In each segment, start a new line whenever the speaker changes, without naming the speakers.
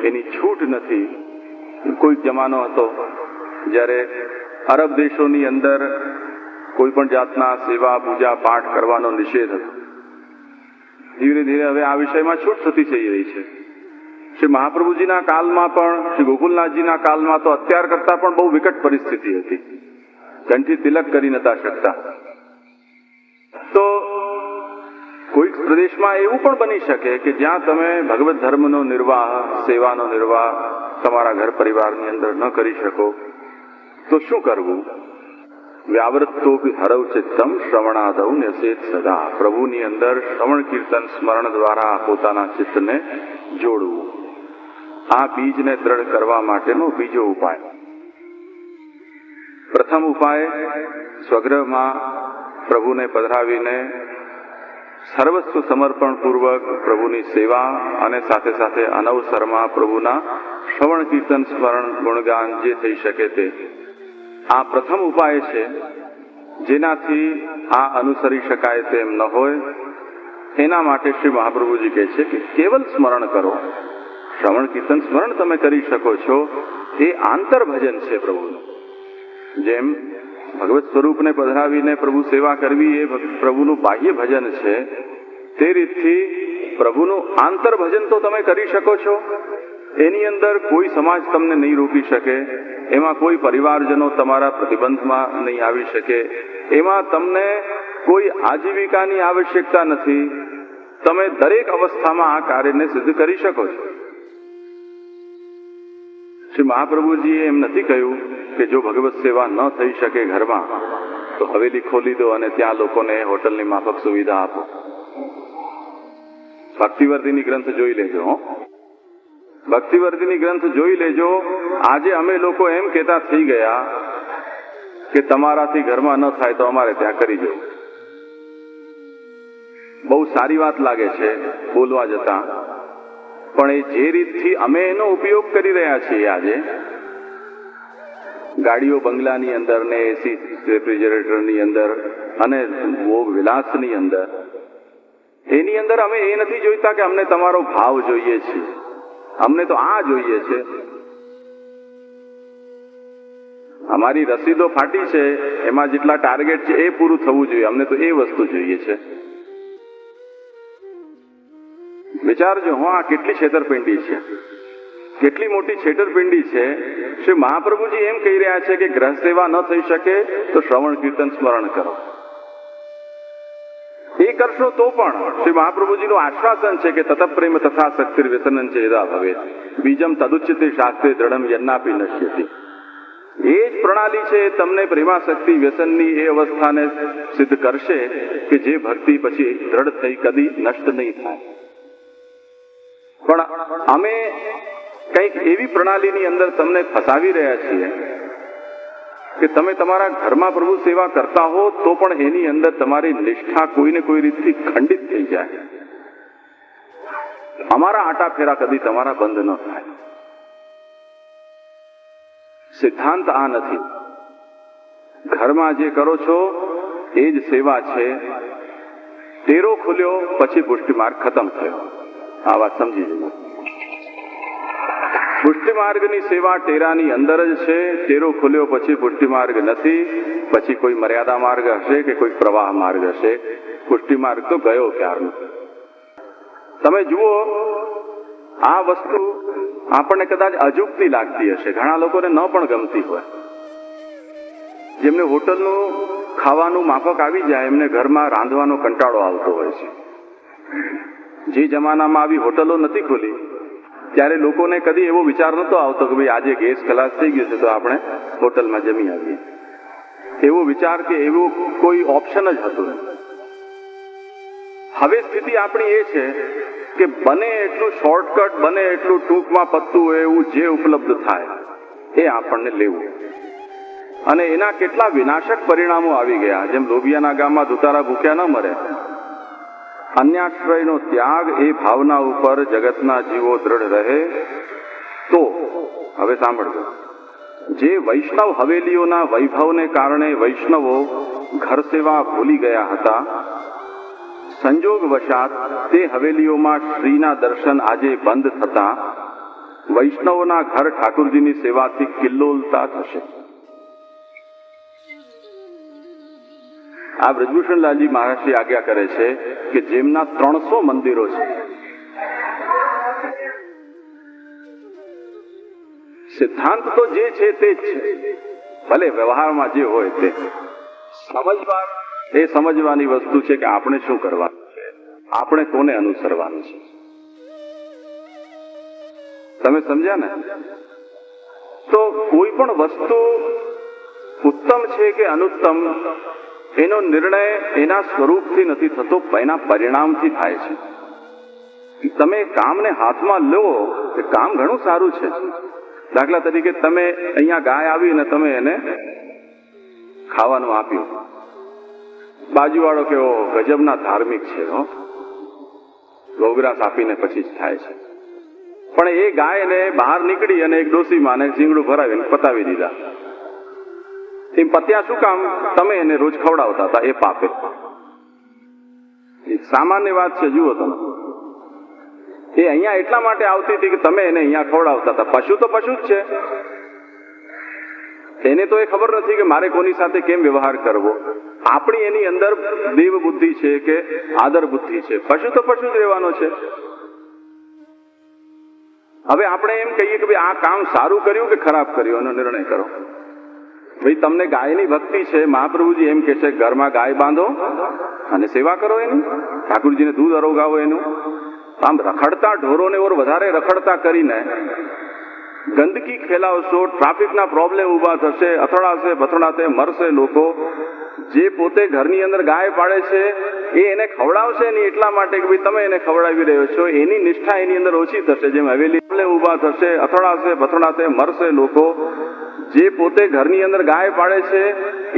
એની છૂટ નથી. કોઈક જમાનો હતો જ્યારે અરબ દેશોની અંદર કોઈ પણ જાતના સેવા પૂજા પાઠ કરવાનો નિષેધ હતો. ધીરે ધીરે હવે આ વિષયમાં છૂટ થતી જઈ રહી છે. શ્રી મહાપ્રભુજીના કાળમાં પણ, શ્રી ગોકુલનાથજીના કાળમાં તો અત્યાર કરતા પણ બહુ વિકટ પરિસ્થિતિ હતી. કંઠી તિલક કરી નતા શકતા. તો કોઈક પ્રદેશમાં એવું પણ બની શકે કે જ્યાં તમે ભગવત ધર્મનો નિર્વાહ, સેવાનો નિર્વાહ તમારા ઘર પરિવારની અંદર ન કરી શકો, તો શું કરવું? વ્યાવૃત્તોપી હરવ ચિત્તમ શ્રવણાદૌ ન્યસેત સદા. પ્રભુની અંદર શ્રવણ કીર્તન સ્મરણ દ્વારા પોતાના ચિત્તને જોડવું, આ બીજને દ્રઢ કરવા માટેનો બીજો ઉપાય. પ્રથમ ઉપાય, સ્વગૃહમાં પ્રભુને પધરાવીને સર્વસ્વ સમર્પણ પૂર્વક પ્રભુની સેવા અને સાથે સાથે અનવસરમાં પ્રભુના શ્રવણ કીર્તન સ્મરણ ગુણગાન જે થઈ શકે તે, આ પ્રથમ ઉપાય છે. જેનાથી આ અનુસરી શકાય તેમ ન હોય એના માટે શ્રી મહાપ્રભુજી કહે છે કે કેવલ સ્મરણ કરો. શ્રવણ કીર્તન સ્મરણ તમે કરી શકો છો, એ આંતર ભજન છે પ્રભુનું. જેમ ભગવત સ્વરૂપને પધરાવીને પ્રભુ સેવા કરવી એ પ્રભુનું બાહ્ય ભજન છે, તે રીતથી પ્રભુનું આંતર ભજન તો તમે કરી શકો છો. એની અંદર કોઈ સમાજ તમને નહીં રોકી શકે, એમાં કોઈ પરિવારજનો તમારા પ્રતિબંધમાં નહીં આવી શકે, એમાં તમને કોઈ આજીવિકાની આવશ્યકતા નથી. તમે દરેક અવસ્થામાં આ કાર્યને સિદ્ધ કરી શકો છો. શ્રી મહાપ્રભુજીએ એમ નથી કહ્યું કે જો ભગવત સેવા ન થઈ શકે ઘરમાં તો હવેલી ખોલી દો અને ત્યાં લોકોને હોટલની માફક સુવિધા આપો. ભક્તિવર્ધિની ગ્રંથ જોઈ લેજો. ભક્તિવર્ધિની ગ્રંથ જોઈ લેજો. આજે અમે લોકો એમ કહેતા થઈ ગયા કે તમારાથી ઘરમાં ન થાય તો અમારે ત્યાં કરી જવું. બહુ સારી વાત લાગે છે બોલવા જતા, પણ એ જે રીતથી અમે એનો ઉપયોગ કરી રહ્યા છીએ આજે, ગાડીઓ બંગલાની અંદર ને એસી રેફ્રિજરેટરની અંદર અને ભોગ વિલાસની અંદર, એની અંદર અમે એ નથી જોઈતા કે અમને તમારો ભાવ જોઈએ છે, અમને તો આ જોઈએ છે. અમારી રસીદો ફાટી છે, એમાં જેટલા ટાર્ગેટ છે એ પૂરું થવું જોઈએ, અમને તો એ વસ્તુ જોઈએ છે. વિચારજો, આ કેટલી છેતરપિંડી છે, કેટલી મોટી છેતરપિંડી છે. શ્રી મહાપ્રભુજી એમ કહી રહ્યા છે કે ગ્રહ સેવા ન થઈ શકે તો શ્રવણ કીર્તન સ્મરણ કરો. એ કરશો તો પણ શ્રી મહાપ્રભુજીનું આશ્વાસન છે કે તત પ્રેમ તથા શક્તિર વ્યસનન ચેદા ભવે બીજમ તદુચ્યતે શાસ્ત્રે દ્રઢમ યન્નાપી નશ્યતિ. એ જ પ્રણાલી છે તમને પ્રેમાશક્તિ વ્યસનની એ અવસ્થાને સિદ્ધ કરશે કે જે ભક્તિ પછી દ્રઢ થઈ કદી નષ્ટ નહીં થાય. પણ અમે કંઈક એવી પ્રણાલીની અંદર તમને ફસાવી રહ્યા છીએ કે તમે તમારા ઘરમાં પ્રભુ સેવા કરતા હો તો પણ એની અંદર તમારી નિષ્ઠા કોઈને કોઈ રીતથી ખંડિત થઈ જાય. અમારા આટા ફેરા કદી તમારા બંધ ન થાય. સિદ્ધાંત આ નથી. ઘરમાં જે કરો છો એ જ સેવા છે. ટેરો ખુલ્યો પછી પુષ્ટિ માર્ગ ખતમ થયો. આ વાત સમજી લેજો. પુષ્ટિ માર્ગની સેવા ટેરાની અંદર જ છે. ટેરો ખુલ્યો પછી પુષ્ટિ માર્ગ નથી. પછી કોઈ મર્યાદા માર્ગ હશે કે કોઈ પ્રવાહ માર્ગ હશે. પુષ્ટિ માર્ગ તો ગયો ક્યારનો. તમે જુઓ, આ વસ્તુ આપણને કદાચ અજુગતી લાગતી હશે, ઘણા લોકોને ન પણ ગમતી હોય. જેમને હોટલનું ખાવાનું માફક આવી જાય એમને ઘરમાં રાંધવાનો કંટાળો આવતો હોય છે. જે જમાનામાં આવી હોટલો નથી ખોલી ત્યારે લોકોને કદી એવો વિચાર નતો આવતો કે ભાઈ આજે ગેસ ખલાસ થઈ ગયો છે તો આપણે હોટલમાં જમી આવીએ. એવો વિચાર કે એવું કોઈ ઓપ્શન જ હતું નહીં. હવે સ્થિતિ આપણી એ છે કે બને એટલું શોર્ટકટ, બને એટલું ટૂંકમાં પત્તું હોય એવું જે ઉપલબ્ધ થાય એ આપણને લેવું. અને એના કેટલા વિનાશક પરિણામો આવી ગયા. જેમ લોભિયાના ગામમાં ધુતારા ભૂખ્યા ન મરે, અન્યાશ્રયનો ત્યાગ એ ભાવના ઉપર જગતના જીવો દ્રઢ રહે તો, હવે સાંભળજો, જે વૈષ્ણવ હવેલીઓના વૈભવને કારણે વૈષ્ણવો ઘર સેવા ભૂલી ગયા હતા, સંજોગ વશાત તે હવેલીઓમાં શ્રીના દર્શન આજે બંધ થતા વૈષ્ણવોના ઘર ઠાકુરજીની સેવાથી કિલ્લોલતા થશે. આ બ્રજભૂષણલાલજી મહારાજશ્રી આજ્ઞા કરે છે કે જેમના 300 મંદિરો છે, સિદ્ધાંત તો જે છે તે જ છે, ભલે વ્યવહારમાં જે હોય તે સમજવાની વસ્તુ છે કે આપણે શું કરવાનું છે, આપણે કોને અનુસરવાનું છે. તમે સમજ્યા ને? તો કોઈ પણ વસ્તુ ઉત્તમ છે કે અનુત્તમ એનો નિર્ણય એના સ્વરૂપથી નથી થતો, એના પરિણામથી થાય છે. તમે કામને હાથમાં લો કે કામ ઘણું સારું છે. દાખલા તરીકે તમે અહીંયા ગાય આવી ને તમે એને ખાવાનું આપ્યું, બાજુવાળો કેવો ગજબના ધાર્મિક છે, ગૌગ્રાસ આપીને પછી જ થાય છે. પણ એ ગાયને બહાર નીકળી અને એક ડોસીમાં ઝીંગડું ભરાવીને પતાવી દીધા. એ પત્યા શું કામ? તમે એને રોજ ખવડાવતા હતા, એ પાપે. સામાન્ય વાત છે. જુઓ તમે, એ અહીંયા એટલા માટે આવતી હતી કે તમે એને અહીંયા ખવડાવતા હતા. પશુ તો પશુ જ છે, એને તો એ ખબર નથી કે મારે કોની સાથે કેમ વ્યવહાર કરવો. આપણી એની અંદર દેવ બુદ્ધિ છે કે આદર બુદ્ધિ છે. પશુ તો પશુ જ રહેવાનો છે. હવે આપણે એમ કહીએ કે ભાઈ આ કામ સારું કર્યું કે ખરાબ કર્યું, એનો નિર્ણય કરો. ભાઈ તમને ગાયની ભક્તિ છે, મહાપ્રભુજી એમ કે છે ઘરમાં ગાય બાંધો અને સેવા કરો એની, ઠાકુરજીને દૂધ અરોગાવો એનું. આમ રખડતા ઢોરોને ઓર વધારે રખડતા કરીને ગંદકી ફેલાવશો, ટ્રાફિકના પ્રોબ્લેમ ઉભા થશે, અથડાશે બથડાશે, મરશે લોકો. જે પોતે ઘરની અંદર ગાય પાડે છે એ એને ખવડાવશે નહીં એટલા માટે કે ભાઈ તમે એને ખવડાવી રહ્યો છો, એની નિષ્ઠા એની અંદર ઓછી થશે. જેમ હવેલી ઉભા થશે, અથડાશે બથડાશે, મરશે લોકો. જે પોતે ઘરની અંદર ગાય પાડે છે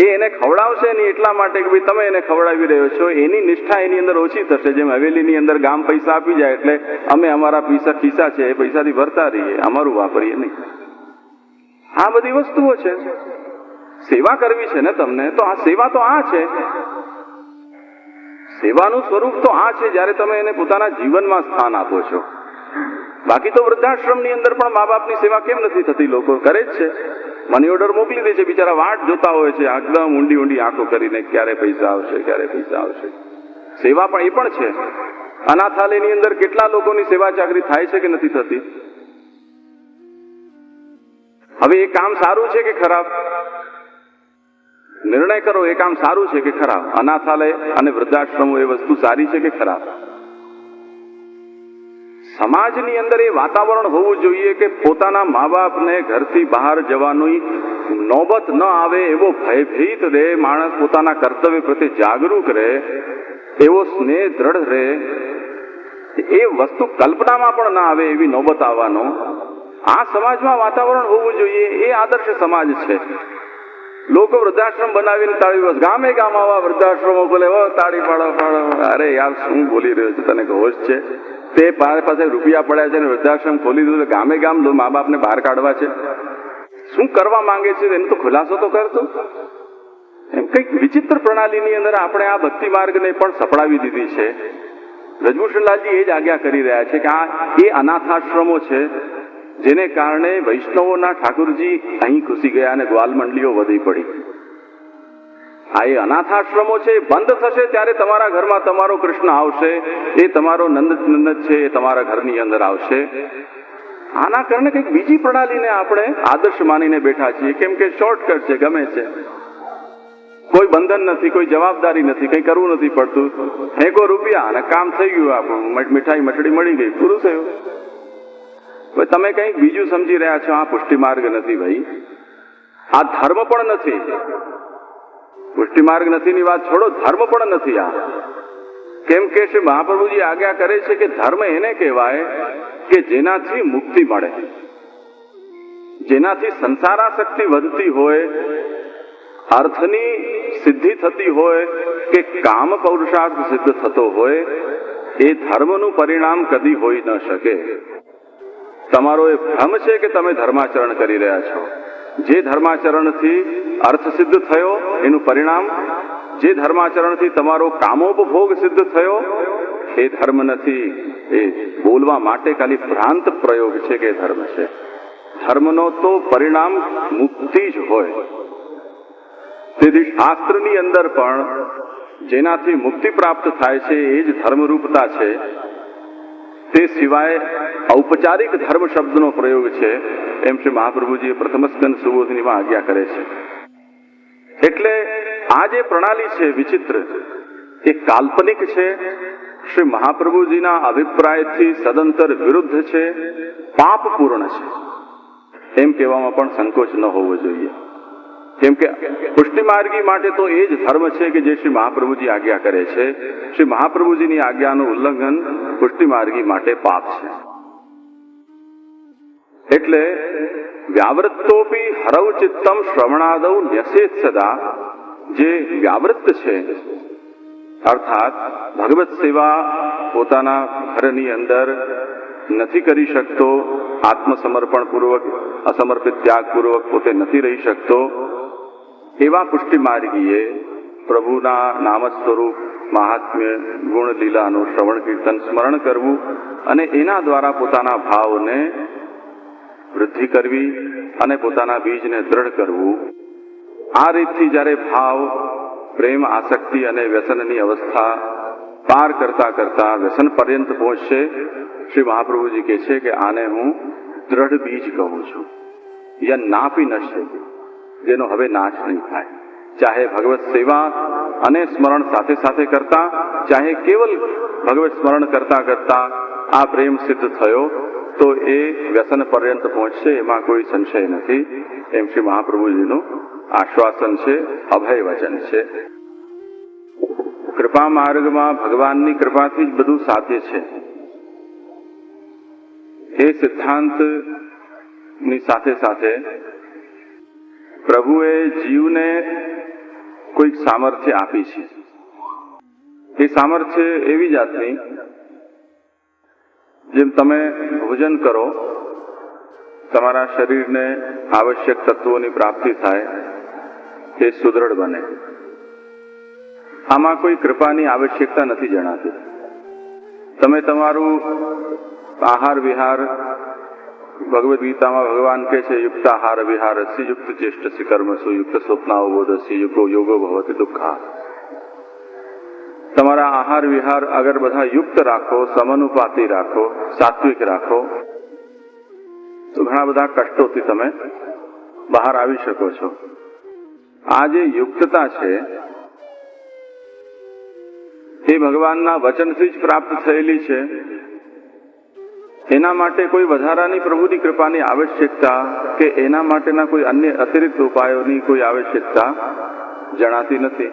એ એને ખવડાવશે નહીં એટલા માટે કે ભાઈ તમે એને ખવડાવી રહ્યો છો, એની નિષ્ઠા એની અંદર ઓછી થશે. જેમ હવેલીની અંદર ગામ પૈસા આપી જાય એટલે અમે અમારા પૈસા ખિસ્સા છે એ પૈસાથી ભરતા રહીએ, અમારું વાપરીએ નહીં. આ બધી વસ્તુઓ છે. સેવા કરવી છે ને તમને, તો આ સેવા તો આ છે. સેવાનું સ્વરૂપ તો આ છે જ્યારે તમે એને પોતાના જીવનમાં સ્થાન આપો છો. બાકી તો વૃદ્ધાશ્રમની અંદર પણ મા બાપની સેવા કેમ નથી થતી? લોકો કરે જ છે, મની ઓર્ડર મોકલી દે છે, બિચારા વાટ જોતા હોય છે એકદમ ઊંડી ઊંડી આંખો કરીને, ક્યારે પૈસા આવશે, ક્યારે પૈસા આવશે. સેવા પણ એ પણ છે. અનાથાલયની અંદર કેટલા લોકોની સેવા ચાકરી થાય છે કે નથી થતી? હવે એ કામ સારું છે કે ખરાબ? નિર્ણય કરો, એ કામ સારું છે કે ખરાબ? અનાથાલય અને વૃદ્ધાશ્રમો એ વસ્તુ સારી છે કે ખરાબ? સમાજની અંદર એ વાતાવરણ હોવું જોઈએ કે પોતાના મા બાપને ઘરથી બહાર જવાની નોબત ન આવે એવો ભયભીત રહે, માણસ પોતાના કર્તવ્ય પ્રત્યે જાગૃત રહે, એવો સ્નેહ દ્રઢ રહે. એ વસ્તુ કલ્પનામાં પણ ના આવે એવી નોબત આવવાનો આ સમાજમાં વાતાવરણ હોવું જોઈએ. એ આદર્શ સમાજ છે. લોકો વૃદ્ધાશ્રમ બનાવીને તાળી, બસ ગામે ગામ આવા વૃદ્ધાશ્રમો બોલે તાળી પાડો પાડો. અરે યાર શું બોલી રહ્યો છે? તને હોશ છે? તે પાસે રૂપિયા પડ્યા છે ને વૃદ્ધાશ્રમ ખોલી દીધું, ગામે ગામ મા બાપને બહાર કાઢવા છે. શું કરવા માંગે છે એનો તો ખુલાસો તો કરતો. એમ કઈક વિચિત્ર પ્રણાલીની અંદર આપણે આ ભક્તિ માર્ગને પણ સપડાવી દીધી છે. બ્રજભૂષણલાલજી એ જ આજ્ઞા કરી રહ્યા છે કે આ એ અનાથાશ્રમો છે જેને કારણે વૈષ્ણવોના ઠાકુરજી અહીં ઘૂસી ગયા અને ગ્વાલ મંડળીઓ વધી પડી. આ એ અનાથાશ્રમો છે, બંધ થશે ત્યારે તમારા ઘરમાં તમારો કૃષ્ણ આવશે, એ તમારો નંદ છે એ તમારા ઘરની અંદર આવશે. આના કારણે કંઈક બીજી પ્રણાલીને આપણે આદર્શ માનીને બેઠા છીએ, કેમ કે શોર્ટકટ છે, ગમે છે, કોઈ બંધન નથી, કોઈ જવાબદારી નથી, કંઈ કરવું નથી પડતું, ફેંકો રૂપિયા અને કામ થઈ ગયું, આપણું મીઠાઈ મઠડી મળી ગઈ, પૂરું થયું. તમે કંઈક બીજું સમજી રહ્યા છો. આ પુષ્ટિ માર્ગ નથી ભાઈ, આ ધર્મ પણ નથી. પુષ્ટિ માર્ગ નથી ની વાત છોડો, ધર્મ પણ નથી આ. કેમ કે શ્રી મહાપ્રભુજી આજ્ઞા કરે છે કે ધર્મ એને કહેવાય કે જેનાથી મુક્તિ મળે, જેનાથી સંસારાસક્તિ વધતી હોય, અર્થની સિદ્ધિ થતી હોય કે કામ પૌરુષાર્થ સિદ્ધ થતો હોય, એ ધર્મનું પરિણામ કદી હોઈ ન શકે. તમારો એ ભ્રમ છે કે તમે ધર્માચરણ કરી રહ્યા છો. જે ધર્માચરણથી અર્થ સિદ્ધ થયો એનું પરિણામ, જે ધર્માચરણથી તમારો કામોપભોગ સિદ્ધ થયો એ ધર્મ નથી, એ બોલવા માટે ખાલી ભ્રાંત પ્રયોગ છે કે ધર્મ છે. ધર્મનો તો પરિણામ મુક્તિ જ હોય. તેથી શાસ્ત્રની અંદર પણ જેનાથી મુક્તિ પ્રાપ્ત થાય છે એ જ ધર્મરૂપતા છે. તે સિવાય ઔપચારિક ધર્મ શબ્દનો પ્રયોગ છે એમ શ્રી મહાપ્રભુજીએ પ્રથમ સ્કંદ સુબોધનીમાં આજ્ઞા કરે છે. એટલે આ જે પ્રણાલી છે વિચિત્ર, એ કાલ્પનિક છે, શ્રી મહાપ્રભુજીના અભિપ્રાયથી સદંતર વિરુદ્ધ છે, પાપપૂર્ણ છે એમ કહેવામાં પણ સંકોચ ન હોવો જોઈએ. કેમ કે પુષ્ટિમાર્ગી માટે તો એ જ ધર્મ છે કે જે શ્રી મહાપ્રભુજી આજ્ઞા કરે છે. શ્રી મહાપ્રભુજીની આજ્ઞાનું ઉલ્લંઘન પુષ્ટિમાર્ગી માટે પાપ છે. એટલે વ્યાવૃત્તોપી હરવ ચિત્તમ શ્રવણાદૌ ન્યસેત સદા, જે વ્યાવૃત્ત છે અર્થાત ભગવત સેવા પોતાના ઘરની અંદર નથી કરી શકતો, આત્મસમર્પણ પૂર્વક અસમર્પિત ત્યાગ પૂર્વક પોતે નથી રહી શકતો, એવા પુષ્ટિમાર્ગીએ પ્રભુના નામ સ્વરૂપ મહાત્મ્ય ગુણ લીલાનું શ્રવણ કીર્તન સ્મરણ કરવું અને એના દ્વારા પોતાના ભાવને વૃદ્ધિ કરવી અને પોતાના બીજને દ્રઢ કરવું. આ રીતથી જ્યારે ભાવ પ્રેમ આસક્તિ અને વ્યસનની અવસ્થા પાર કરતા કરતા વ્યસન પર્યંત પહોંચશે, શ્રી મહાપ્રભુજી કહે છે કે આને હું દ્રઢ બીજ કહું છું. યા નાપી નશે, જેનો હવે નાશ નહીં થાય. ચાહે ભગવત સેવા અને સ્મરણ સાથે સાથે કરતા, ચાહે કેવલ ભગવત સ્મરણ કરતા કરતા આ પ્રેમ સિદ્ધ થયો તો એ વ્યસન પર્યંત પહોંચશે, એમાં કોઈ સંશય નથી એમ શ્રી મહાપ્રભુજીનું આશ્વાસન છે, અભય વચન છે. કૃપા માર્ગમાં ભગવાનની કૃપાથી જ બધું સાધ્ય છે. એ સિદ્ધાંતની સાથે સાથે પ્રભુએ જીવને કોઈક સામર્થ્ય આપી છે. એ સામર્થ્ય એવી જાતની, જેમ તમે ભોજન કરો, તમારા શરીરને આવશ્યક તત્વોની પ્રાપ્તિ થાય, એ સુદૃઢ બને. આમાં કોઈ કૃપાની આવશ્યકતા નથી જણાતી. તમે તમારું આહાર વિહાર, ભગવદ્ ગીતામાં ભગવાન કહે છે યુક્ત આહાર વિહારસ્ય યુક્ત ચેષ્ટસ્ય કર્મસુ યુક્ત સ્વપ્નાવબોધસ્ય યોગો ભવતિ દુઃખા. તમારા આહાર વિહાર અગર બધા યુક્ત રાખો, સમાનુપાતી રાખો, સાત્વિક રાખો, તો ઘણા બધા કષ્ટોથી તમે બહાર આવી શકો છો. આ જે યુક્તતા છે એ ભગવાનના વચનથી જ પ્રાપ્ત થયેલી છે. એના માટે કોઈ વધારાની પ્રભુની કૃપાની આવશ્યકતા કે એના માટેના કોઈ અન્ય અતિરિક્ત ઉપાયોની કોઈ આવશ્યકતા જણાતી નથી.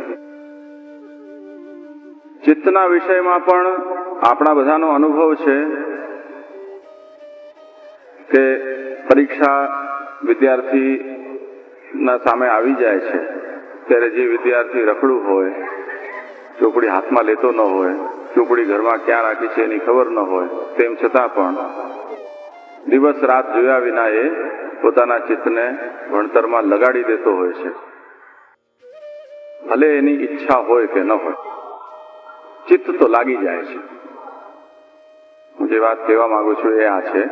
ચિત્તના વિષયમાં પણ આપણા બધાનો અનુભવ છે કે પરીક્ષા વિદ્યાર્થીના સામે આવી જાય છે ત્યારે જે વિદ્યાર્થી રખડું હોય, ચોપડી હાથમાં લેતો ન હોય, ચોપડી ઘરમાં ક્યાં રાખી છે એની ખબર ન હોય, તેમ છતાં પણ દિવસ રાત જોયા વિના એ પોતાના ચિત્તને ભણતરમાં લગાડી દેતો હોય છે. ભલે એની ઈચ્છા હોય કે ન હોય, ચિત્ત તો લાગી જાય છે. હું જે વાત કહેવા માંગુ છું એ આ છે,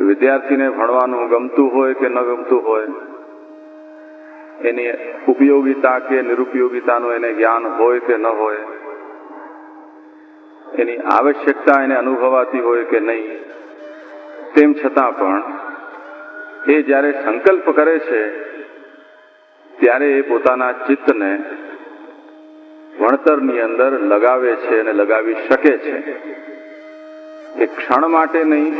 વિદ્યાર્થીને ભણવાનું ગમતું હોય કે ન ગમતું હોય, એની ઉપયોગિતા કે નિરુપયોગિતાનું એને જ્ઞાન હોય કે ન હોય, એની આવશ્યકતા એને અનુભવાતી હોય કે નહીં, તેમ છતાં પણ એ જ્યારે સંકલ્પ કરે છે ત્યારે એ પોતાના ચિત્તને ભણતરની અંદર લગાવે છે અને લગાવી શકે છે. એ ક્ષણ માટે નહીં,